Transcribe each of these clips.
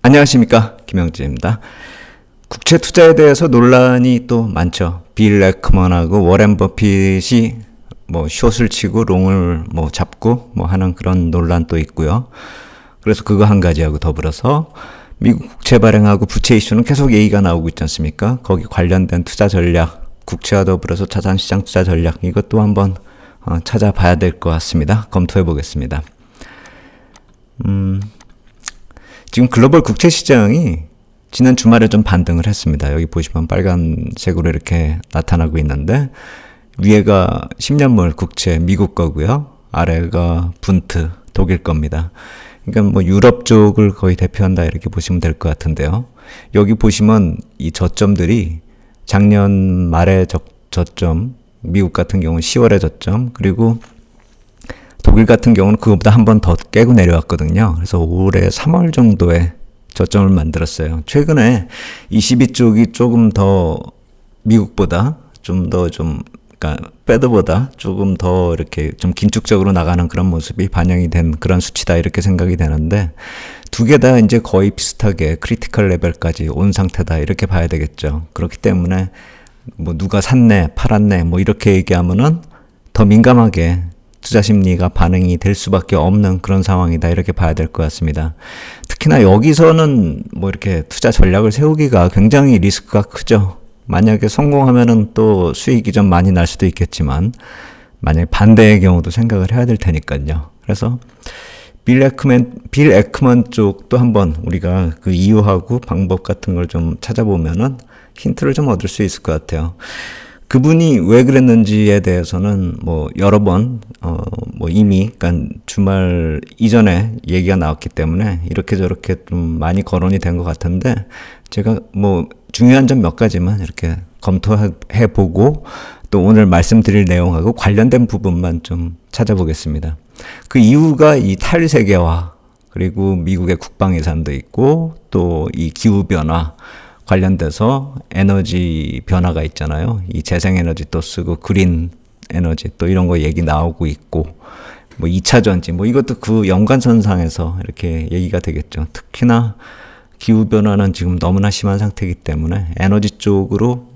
안녕하십니까, 김영진입니다. 국채 투자에 대해서 논란이 또 많죠. 빌 에크먼하고 워렌 버핏이 숏을 치고 롱을 잡고 하는 그런 논란도 있고요. 그래서 그거 한 가지하고 더불어서 미국 국채 발행하고 부채 이슈는 계속 얘기가 나오고 있지 않습니까? 거기 관련된 투자 전략, 국채와 더불어서 자산시장 투자 전략, 이것도 한번 찾아봐야 될 것 같습니다. 검토해 보겠습니다. 지금 글로벌 국채 시장이 지난 주말에 좀 반등을 했습니다. 여기 보시면 빨간색으로 이렇게 나타나고 있는데, 위에가 10년물 국채 미국 거고요. 아래가 분트 독일 겁니다. 그러니까 유럽 쪽을 거의 대표한다 이렇게 보시면 될 것 같은데요. 여기 보시면 이 저점들이 작년 말의 저점, 미국 같은 경우는 10월의 저점, 그리고 독일 같은 경우는 그것보다 한 번 더 깨고 내려왔거든요. 그래서 올해 3월 정도에 저점을 만들었어요. 최근에 22쪽이 조금 더 미국보다 그러니까 패드보다 조금 더 이렇게 좀 긴축적으로 나가는 그런 모습이 반영이 된 그런 수치다 이렇게 생각이 되는데, 두 개 다 이제 거의 비슷하게 크리티컬 레벨까지 온 상태다 이렇게 봐야 되겠죠. 그렇기 때문에 누가 샀네, 팔았네 이렇게 얘기하면은 더 민감하게 투자 심리가 반응이 될 수밖에 없는 그런 상황이다 이렇게 봐야 될 것 같습니다. 특히나 여기서는 이렇게 투자 전략을 세우기가 굉장히 리스크가 크죠. 만약에 성공하면은 또 수익이 좀 많이 날 수도 있겠지만, 만약에 반대의 경우도 생각을 해야 될 테니까요. 그래서 빌 에크먼 쪽도 한번 우리가 그 이유하고 방법 같은 걸 좀 찾아보면은 힌트를 좀 얻을 수 있을 것 같아요. 그분이 왜 그랬는지에 대해서는 여러 번 이미 그러니까 주말 이전에 얘기가 나왔기 때문에 이렇게 저렇게 좀 많이 거론이 된 것 같은데, 제가 중요한 점 몇 가지만 이렇게 검토해 보고 또 오늘 말씀드릴 내용하고 관련된 부분만 좀 찾아보겠습니다. 그 이유가 이 탈세계화, 그리고 미국의 국방 예산도 있고 또 이 기후 변화 관련돼서 에너지 변화가 있잖아요. 이 재생에너지 또 쓰고 그린 에너지 또 이런 거 얘기 나오고 있고, 2차 전지 이것도 그 연관선상에서 이렇게 얘기가 되겠죠. 특히나 기후 변화는 지금 너무나 심한 상태이기 때문에 에너지 쪽으로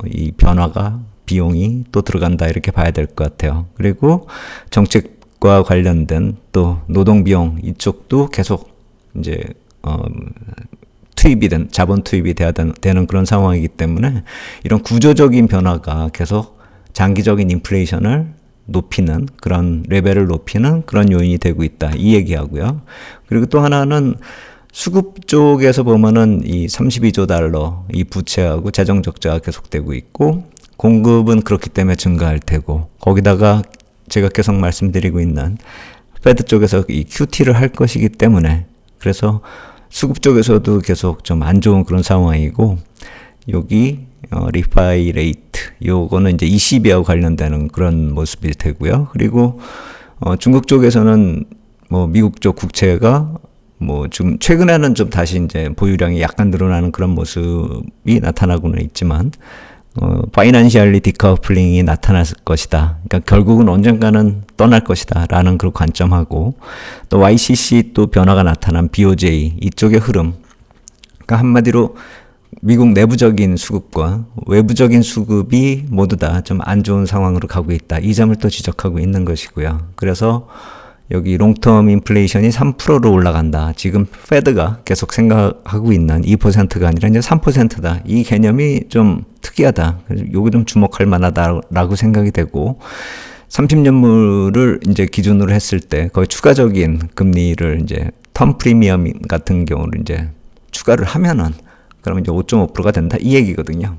이 변화가 비용이 또 들어간다 이렇게 봐야 될 것 같아요. 그리고 정책과 관련된 또 노동 비용 이쪽도 계속 이제 자본 투입이 돼야 되는 그런 상황이기 때문에 이런 구조적인 변화가 계속 장기적인 인플레이션을 높이는 그런 레벨을 높이는 그런 요인이 되고 있다 이 얘기하고요. 그리고 또 하나는 수급 쪽에서 보면은 이 32조 달러 이 부채하고 재정 적자가 계속되고 있고, 공급은 그렇기 때문에 증가할 테고, 거기다가 제가 계속 말씀드리고 있는 패드 쪽에서 이 QT를 할 것이기 때문에, 그래서 수급 쪽에서도 계속 좀 안 좋은 그런 상황이고, 여기 리파이 레이트 요거는 이제 ECB하고 관련되는 그런 모습이 되고요. 그리고 중국 쪽에서는 미국 쪽 국채가 좀 최근에는 좀 다시 이제 보유량이 약간 늘어나는 그런 모습이 나타나고는 있지만, 파이낸셜리 디커플링이 나타날 것이다. 그러니까 결국은 언젠가는 떠날 것이다 라는 그런 관점하고, 또 YCC 또 변화가 나타난 BOJ 이쪽의 흐름, 그러니까 한마디로 미국 내부적인 수급과 외부적인 수급이 모두 다 좀 안 좋은 상황으로 가고 있다. 이 점을 또 지적하고 있는 것이고요. 그래서 여기 롱텀 인플레이션이 3%로 올라간다. 지금 패드가 계속 생각하고 있는 2%가 아니라 이제 3%다. 이 개념이 좀 특이하다. 요거 좀 주목할 만하다라고 생각이 되고, 30년물을 이제 기준으로 했을 때 거의 추가적인 금리를 이제 텀 프리미엄 같은 경우를 이제 추가를 하면은 그러면 이제 5.5%가 된다 이 얘기거든요.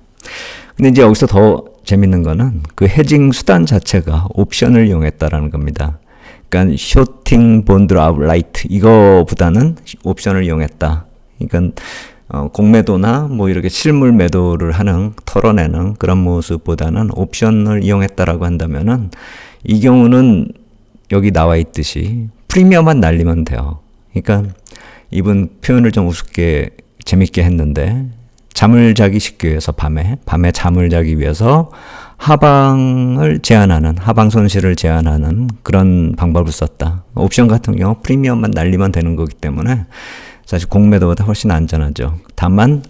근데 이제 여기서 더 재밌는 거는 그 헤징 수단 자체가 옵션을 이용했다라는 겁니다. 그러니까 쇼팅 본드 아웃라이트 이거보다는 옵션을 이용했다. 그러니까 공매도나 이렇게 실물 매도를 털어내는 그런 모습보다는 옵션을 이용했다라고 한다면은, 이 경우는 여기 나와 있듯이 프리미엄만 날리면 돼요. 그러니까 이분 표현을 좀 우습게 재밌게 했는데, 잠을 자기 쉽기 위해서 밤에 잠을 자기 위해서 하방을 제한하는, 하방 손실을 제한하는 그런 방법을 썼다. 옵션 같은 경우 프리미엄만 날리면 되는 거기 때문에 사실 공매도보다 훨씬 안전하죠. 다만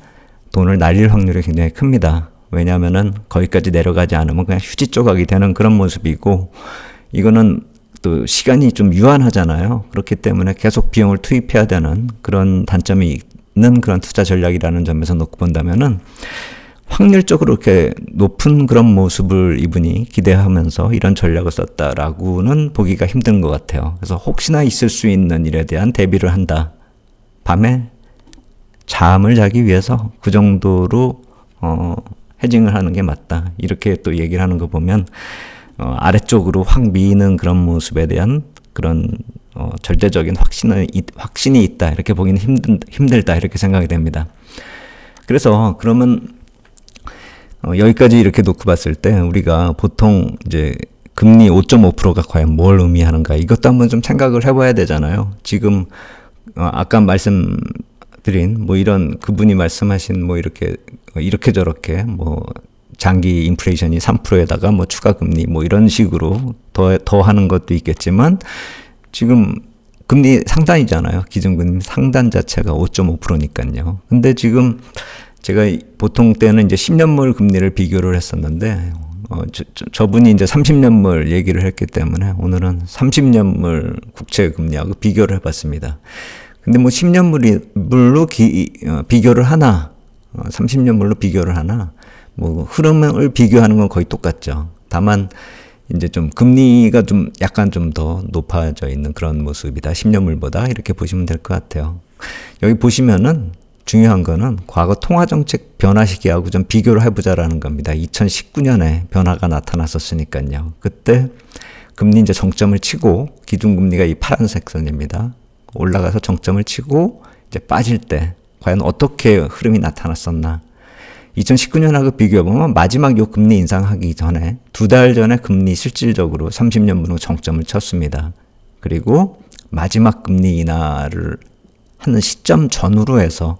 돈을 날릴 확률이 굉장히 큽니다. 왜냐하면은 거기까지 내려가지 않으면 그냥 휴지 조각이 되는 그런 모습이고, 이거는 또 시간이 좀 유한하잖아요. 그렇기 때문에 계속 비용을 투입해야 되는 그런 단점이 있는 그런 투자 전략이라는 점에서 놓고 본다면은 확률적으로 이렇게 높은 그런 모습을 이분이 기대하면서 이런 전략을 썼다라고는 보기가 힘든 것 같아요. 그래서 혹시나 있을 수 있는 일에 대한 대비를 한다. 밤에 잠을 자기 위해서 그 정도로 헤징을 하는 게 맞다. 이렇게 또 얘기를 하는 거 보면 아래쪽으로 확 미는 그런 모습에 대한 그런 절대적인 확신이 있다. 이렇게 보기는 힘들다. 이렇게 생각이 됩니다. 그래서 그러면 여기까지 이렇게 놓고 봤을 때 우리가 보통 이제 금리 5.5%가 과연 뭘 의미하는가, 이것도 한번 좀 생각을 해봐야 되잖아요. 지금 아까 말씀드린 뭐 이런 그분이 말씀하신 뭐 이렇게 저렇게 뭐 장기 인플레이션이 3%에다가 뭐 추가 금리 뭐 이런 식으로 더 하는 것도 있겠지만, 지금 금리 상단이잖아요. 기준금리 상단 자체가 5.5%니까요. 근데 지금 제가 보통 때는 이제 10년물 금리를 비교를 했었는데, 저분이 이제 30년물 얘기를 했기 때문에 오늘은 30년물 국채 금리하고 비교를 해봤습니다. 근데 뭐 10년물로 비교를 하나, 30년물로 비교를 하나, 뭐 흐름을 비교하는 건 거의 똑같죠. 다만 이제 좀 금리가 좀 약간 좀 더 높아져 있는 그런 모습이다. 10년물보다 이렇게 보시면 될 것 같아요. 여기 보시면은 중요한 거는 과거 통화정책 변화 시기하고 좀 비교를 해보자라는 겁니다. 2019년에 변화가 나타났었으니까요. 그때 금리 이제 정점을 치고, 기준금리가 이 파란색 선입니다. 올라가서 정점을 치고 이제 빠질 때 과연 어떻게 흐름이 나타났었나. 2019년하고 비교해보면 마지막 요 금리 인상하기 전에 2달 전에 금리 실질적으로 30년분으로 정점을 쳤습니다. 그리고 마지막 금리 인하를 하는 시점 전후로 해서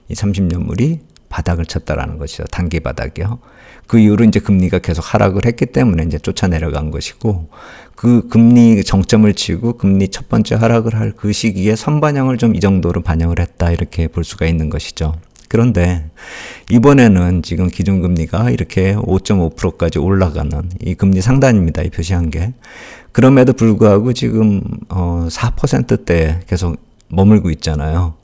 이 30년물이 바닥을 쳤다라는 것이죠. 단기 바닥이요. 그 이후로 이제 금리가 계속 하락을 했기 때문에 이제 쫓아 내려간 것이고, 그 금리 정점을 치고 금리 첫 번째 하락을 할 그 시기에 선반영을 좀 이 정도로 반영을 했다. 이렇게 볼 수가 있는 것이죠. 그런데 이번에는 지금 기준금리가 이렇게 5.5%까지 올라가는 이 금리 상단입니다. 이 표시한 게. 그럼에도 불구하고 지금 4%대에 계속 머물고 있잖아요.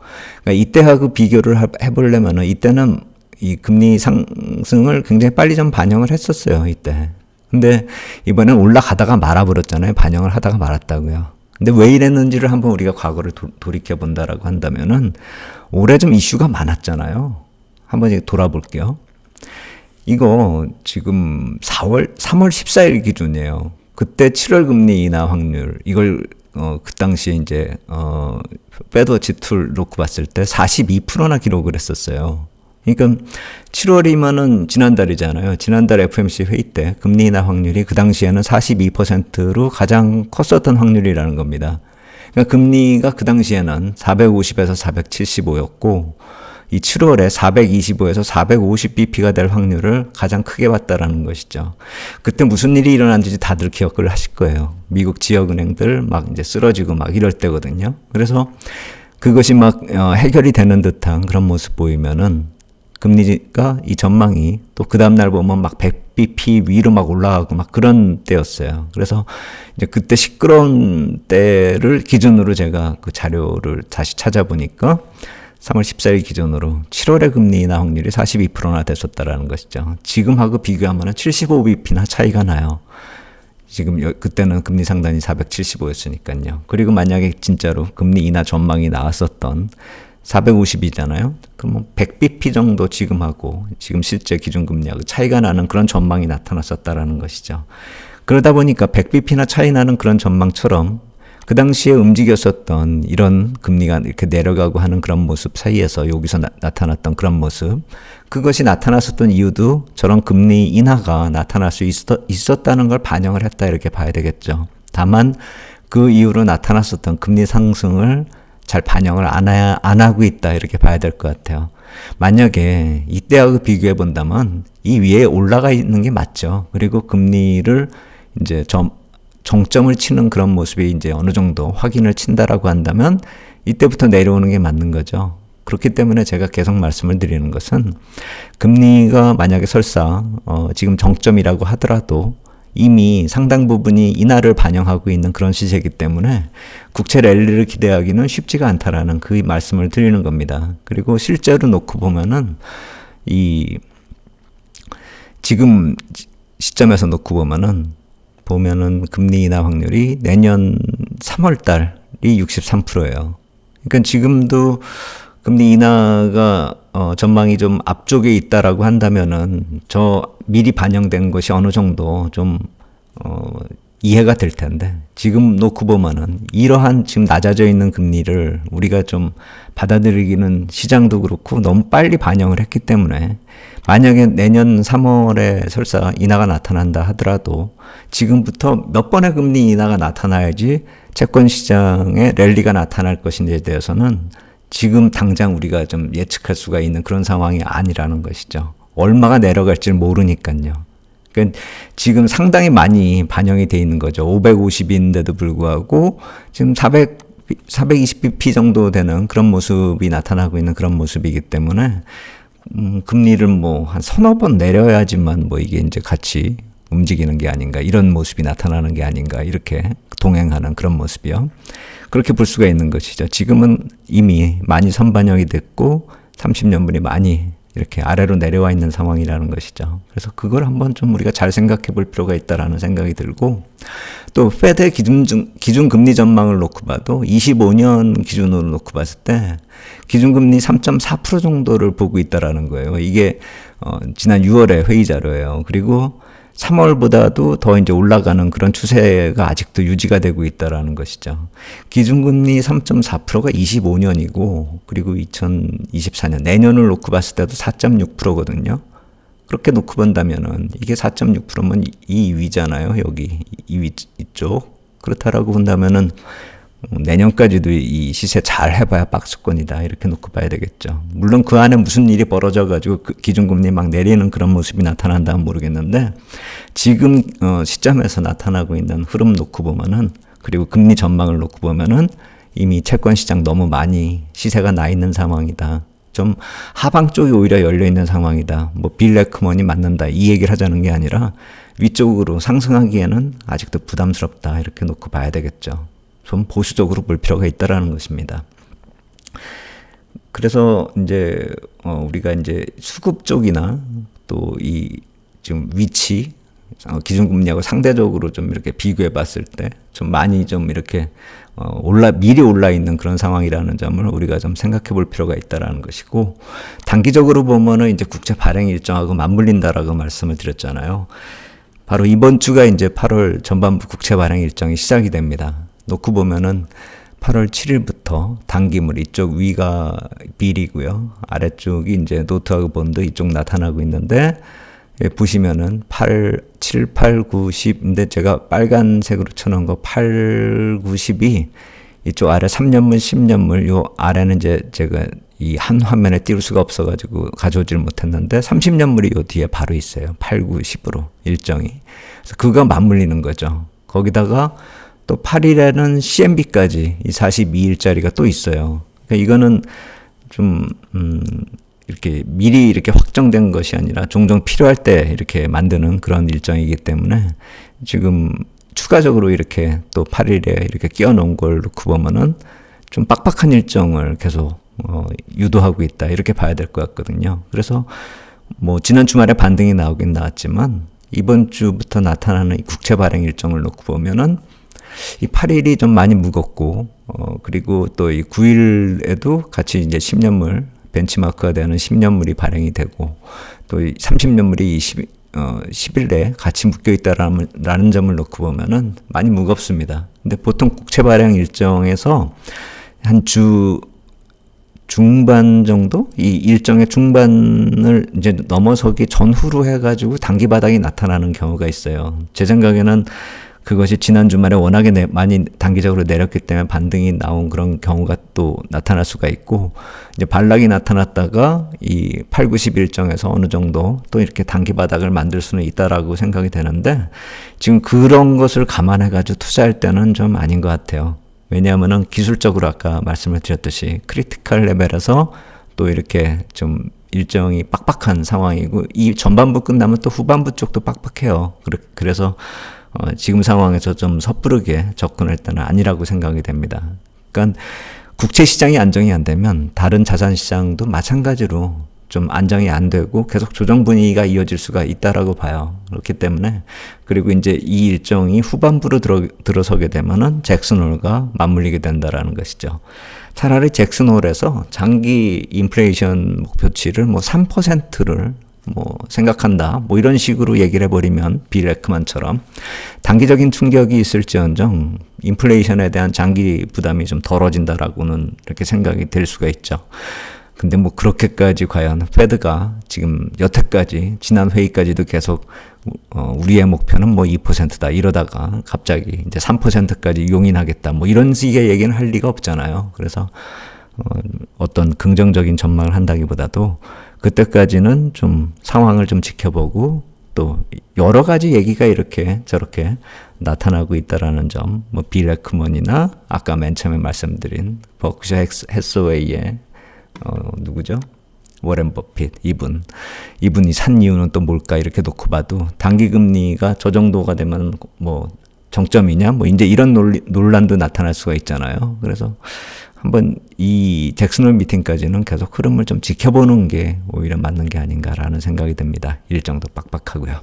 그러니까 이때하고 비교를 해보려면은, 이때는 이 금리 상승을 굉장히 빨리 좀 반영을 했었어요, 이때. 근데 이번엔 올라가다가 말아버렸잖아요. 반영을 하다가 말았다고요. 근데 왜 이랬는지를 한번 우리가 과거를 돌이켜 본다라고 한다면은, 올해 좀 이슈가 많았잖아요. 한번 돌아볼게요. 이거 지금 3월 14일 기준이에요. 그때 7월 금리 인하 확률, 이걸 그 당시에 이제 패드워치 툴 놓고 봤을 때 42%나 기록을 했었어요. 그러니까 7월이면은 지난달이잖아요. 지난달 FOMC 회의 때 금리 인하 확률이 그 당시에는 42%로 가장 컸었던 확률이라는 겁니다. 그러니까 금리가 그 당시에는 450에서 475였고, 이 7월에 425에서 450bp가 될 확률을 가장 크게 봤다라는 것이죠. 그때 무슨 일이 일어난지 다들 기억을 하실 거예요. 미국 지역은행들 막 이제 쓰러지고 막 이럴 때거든요. 그래서 그것이 막 해결이 되는 듯한 그런 모습 보이면은, 금리가 이 전망이 또 그 다음날 보면 막 100bp 위로 막 올라가고 막 그런 때였어요. 그래서 이제 그때 시끄러운 때를 기준으로 제가 그 자료를 다시 찾아보니까 3월 14일 기준으로 7월의 금리 인하 확률이 42%나 됐었다라는 것이죠. 지금하고 비교하면 75bp나 차이가 나요. 지금 그때는 금리 상단이 475였으니까요. 그리고 만약에 진짜로 금리 인하 전망이 나왔었던 450이잖아요. 그럼 100bp 정도 지금하고 지금 실제 기준금리하고 차이가 나는 그런 전망이 나타났었다라는 것이죠. 그러다 보니까 100bp나 차이 나는 그런 전망처럼 그 당시에 움직였었던 이런 금리가 이렇게 내려가고 하는 그런 모습 사이에서 여기서 나타났던 그런 모습, 그것이 나타났었던 이유도 저런 금리 인하가 나타날 수 있었다는 걸 반영을 했다 이렇게 봐야 되겠죠. 다만 그 이후로 나타났었던 금리 상승을 잘 반영을 안 하고 있다 이렇게 봐야 될 것 같아요. 만약에 이때하고 비교해 본다면 이 위에 올라가 있는 게 맞죠. 그리고 금리를 이제 정점을 치는 그런 모습이 이제 어느 정도 확인을 친다라고 한다면 이때부터 내려오는 게 맞는 거죠. 그렇기 때문에 제가 계속 말씀을 드리는 것은 금리가 만약에 설사 지금 정점이라고 하더라도 이미 상당 부분이 인하를 반영하고 있는 그런 시세이기 때문에 국채 랠리를 기대하기는 쉽지가 않다라는 그 말씀을 드리는 겁니다. 그리고 실제로 놓고 보면은 이 지금 시점에서 놓고 보면은 금리 인하 확률이 내년 3월 달이 63%예요. 그러니까 지금도 금리 인하가 전망이 좀 앞쪽에 있다라고 한다면은 저 미리 반영된 것이 어느 정도 좀 이해가 될 텐데 지금 놓고 보면은 이러한 지금 낮아져 있는 금리를 우리가 좀 받아들이기는 시장도 그렇고 너무 빨리 반영을 했기 때문에 만약에 내년 3월에 설사 인하가 나타난다 하더라도 지금부터 몇 번의 금리 인하가 나타나야지 채권 시장에 랠리가 나타날 것인지에 대해서는 지금 당장 우리가 좀 예측할 수가 있는 그런 상황이 아니라는 것이죠. 얼마가 내려갈지를 모르니까요. 그러니까 지금 상당히 많이 반영이 돼 있는 거죠. 550인데도 불구하고 지금 420bp 정도 되는 그런 모습이 나타나고 있는 그런 모습이기 때문에 금리를 뭐 한 서너 번 내려야지만 뭐 이게 이제 같이 움직이는 게 아닌가, 이런 모습이 나타나는 게 아닌가, 이렇게 동행하는 그런 모습이요. 그렇게 볼 수가 있는 것이죠. 지금은 이미 많이 선반영이 됐고 30년물이 많이 이렇게 아래로 내려와 있는 상황이라는 것이죠. 그래서 그걸 한번 좀 우리가 잘 생각해 볼 필요가 있다라는 생각이 들고, 또 페드의 기준금리 전망을 놓고 봐도 25년 기준으로 놓고 봤을 때 기준금리 3.4% 정도를 보고 있다라는 거예요. 이게 지난 6월에 회의 자료예요. 그리고 3월보다도 더 이제 올라가는 그런 추세가 아직도 유지가 되고 있다라는 것이죠. 기준금리 3.4%가 25년이고, 그리고 2024년 내년을 놓고 봤을 때도 4.6%거든요. 그렇게 놓고 본다면은 이게 4.6%면 이 위잖아요. 여기 이 위 이쪽. 그렇다라고 본다면은 내년까지도 이 시세 잘 해봐야 박스권이다, 이렇게 놓고 봐야 되겠죠. 물론 그 안에 무슨 일이 벌어져가지고 그 기준금리 막 내리는 그런 모습이 나타난다면 모르겠는데, 지금 시점에서 나타나고 있는 흐름 놓고 보면은, 그리고 금리 전망을 놓고 보면은 이미 채권 시장 너무 많이 시세가 나 있는 상황이다. 좀 하방 쪽이 오히려 열려 있는 상황이다. 뭐 빌레크먼이 맞는다, 이 얘기를 하자는 게 아니라 위쪽으로 상승하기에는 아직도 부담스럽다, 이렇게 놓고 봐야 되겠죠. 좀 보수적으로 볼 필요가 있다라는 것입니다. 그래서 이제 우리가 이제 수급 쪽이나 또 이 지금 위치, 기준금리하고 상대적으로 좀 이렇게 비교해 봤을 때 좀 많이 좀 이렇게 미리 올라 있는 그런 상황이라는 점을 우리가 좀 생각해 볼 필요가 있다라는 것이고, 단기적으로 보면은 이제 국채 발행 일정하고 맞물린다라고 말씀을 드렸잖아요. 바로 이번 주가 이제 8월 전반부 국채 발행 일정이 시작이 됩니다. 놓고 보면은 8월 7일부터 단기물 이쪽 위가 빌이고요. 아래쪽이 이제 노트하고 본드 이쪽 나타나고 있는데, 보시면은 7, 8, 9, 10인데 제가 빨간색으로 쳐놓은 거 8, 9, 10이 이쪽 아래 3년물, 10년물, 요 아래는 이제 제가 이 한 화면에 띄울 수가 없어가지고 가져오질 못했는데 30년물이 요 뒤에 바로 있어요. 8, 9, 10으로 일정이. 그래서 그거 맞물리는 거죠. 거기다가 또 8일에는 CMB까지 이 42일짜리가 또 있어요. 그러니까 이거는 좀 이렇게 미리 이렇게 확정된 것이 아니라 종종 필요할 때 이렇게 만드는 그런 일정이기 때문에 지금 추가적으로 이렇게 또 8일에 이렇게 끼워 놓은 걸 놓고 보면은 좀 빡빡한 일정을 계속 유도하고 있다, 이렇게 봐야 될 것 같거든요. 그래서 뭐 지난 주말에 반등이 나오긴 나왔지만 이번 주부터 나타나는 이 국채 발행 일정을 놓고 보면은 이 8일이 좀 많이 무겁고, 그리고 또 이 9일에도 같이 이제 10년물, 벤치마크가 되는 10년물이 발행이 되고, 또 이 30년물이 10일에 같이 묶여 있다라는 점을 놓고 보면은 많이 무겁습니다. 근데 보통 국채 발행 일정에서 한 주 중반 정도? 이 일정의 중반을 이제 넘어서기 전후로 해가지고 단기 바닥이 나타나는 경우가 있어요. 제 생각에는 그것이 지난 주말에 워낙에 많이 단기적으로 내렸기 때문에 반등이 나온 그런 경우가 또 나타날 수가 있고, 이제 반락이 나타났다가 이 8, 90 일정에서 어느 정도 또 이렇게 단기 바닥을 만들 수는 있다라고 생각이 되는데, 지금 그런 것을 감안해가지고 투자할 때는 좀 아닌 것 같아요. 왜냐하면은 기술적으로 아까 말씀을 드렸듯이 크리티컬 레벨에서 또 이렇게 좀 일정이 빡빡한 상황이고 이 전반부 끝나면 또 후반부 쪽도 빡빡해요. 그래서 지금 상황에서 좀 섣부르게 접근할 때는 아니라고 생각이 됩니다. 그러니까 국채 시장이 안정이 안 되면 다른 자산 시장도 마찬가지로 좀 안정이 안 되고 계속 조정 분위기가 이어질 수가 있다라고 봐요. 그렇기 때문에 그리고 이제 이 일정이 후반부로 들어서게 되면은 잭슨홀과 맞물리게 된다라는 것이죠. 차라리 잭슨홀에서 장기 인플레이션 목표치를 뭐 3%를 뭐 생각한다. 뭐 이런 식으로 얘기를 해버리면 빌 에크만처럼 단기적인 충격이 있을지언정 인플레이션에 대한 장기 부담이 좀 덜어진다라고는 이렇게 생각이 될 수가 있죠. 근데 뭐 그렇게까지 과연 패드가 지금 여태까지 지난 회의까지도 계속 우리의 목표는 뭐 2%다 이러다가 갑자기 이제 3%까지 용인하겠다 뭐 이런 식의 얘기는 할 리가 없잖아요. 그래서 어떤 긍정적인 전망을 한다기보다도 그때까지는 좀 상황을 좀 지켜보고 또 여러 가지 얘기가 이렇게 저렇게 나타나고 있다라는 점, 뭐 빌 에크먼이나 아까 맨 처음에 말씀드린 버크셔 해서웨이의 누구죠? 워렌 버핏 이분이 산 이유는 또 뭘까 이렇게 놓고 봐도 단기 금리가 저 정도가 되면 뭐 정점이냐 뭐 이제 이런 논란도 나타날 수가 있잖아요. 그래서 한번 이 잭슨홀 미팅까지는 계속 흐름을 좀 지켜보는 게 오히려 맞는 게 아닌가라는 생각이 듭니다. 일정도 빡빡하고요.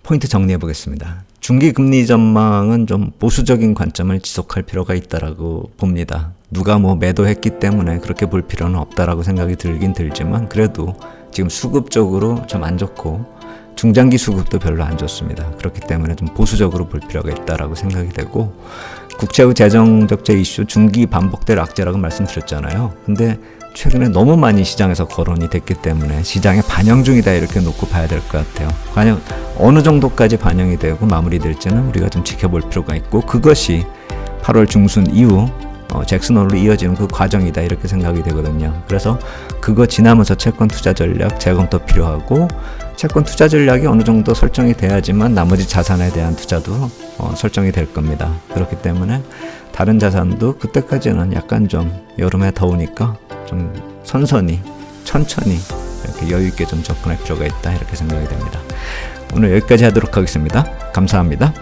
포인트 정리해 보겠습니다. 중기 금리 전망은 좀 보수적인 관점을 지속할 필요가 있다라고 봅니다. 누가 뭐 매도했기 때문에 그렇게 볼 필요는 없다라고 생각이 들긴 들지만 그래도 지금 수급적으로 좀 안 좋고 중장기 수급도 별로 안 좋습니다. 그렇기 때문에 좀 보수적으로 볼 필요가 있다라고 생각이 되고 국채의 재정 적재 이슈 중기 반복될 악재라고 말씀드렸잖아요. 근데 최근에 너무 많이 시장에서 거론이 됐기 때문에 시장에 반영 중이다 이렇게 놓고 봐야 될 것 같아요. 과연 어느 정도까지 반영이 되고 마무리될지는 우리가 좀 지켜볼 필요가 있고 그것이 8월 중순 이후 잭슨홀로 이어지는 그 과정이다 이렇게 생각이 되거든요. 그래서 그거 지나면서 채권 투자 전략 재검토 필요하고 채권 투자 전략이 어느 정도 설정이 돼야지만 나머지 자산에 대한 투자도 설정이 될 겁니다. 그렇기 때문에 다른 자산도 그때까지는 약간 좀 여름에 더우니까 좀 천천히 이렇게 여유 있게 좀 접근할 필요가 있다 이렇게 생각이 됩니다. 오늘 여기까지 하도록 하겠습니다. 감사합니다.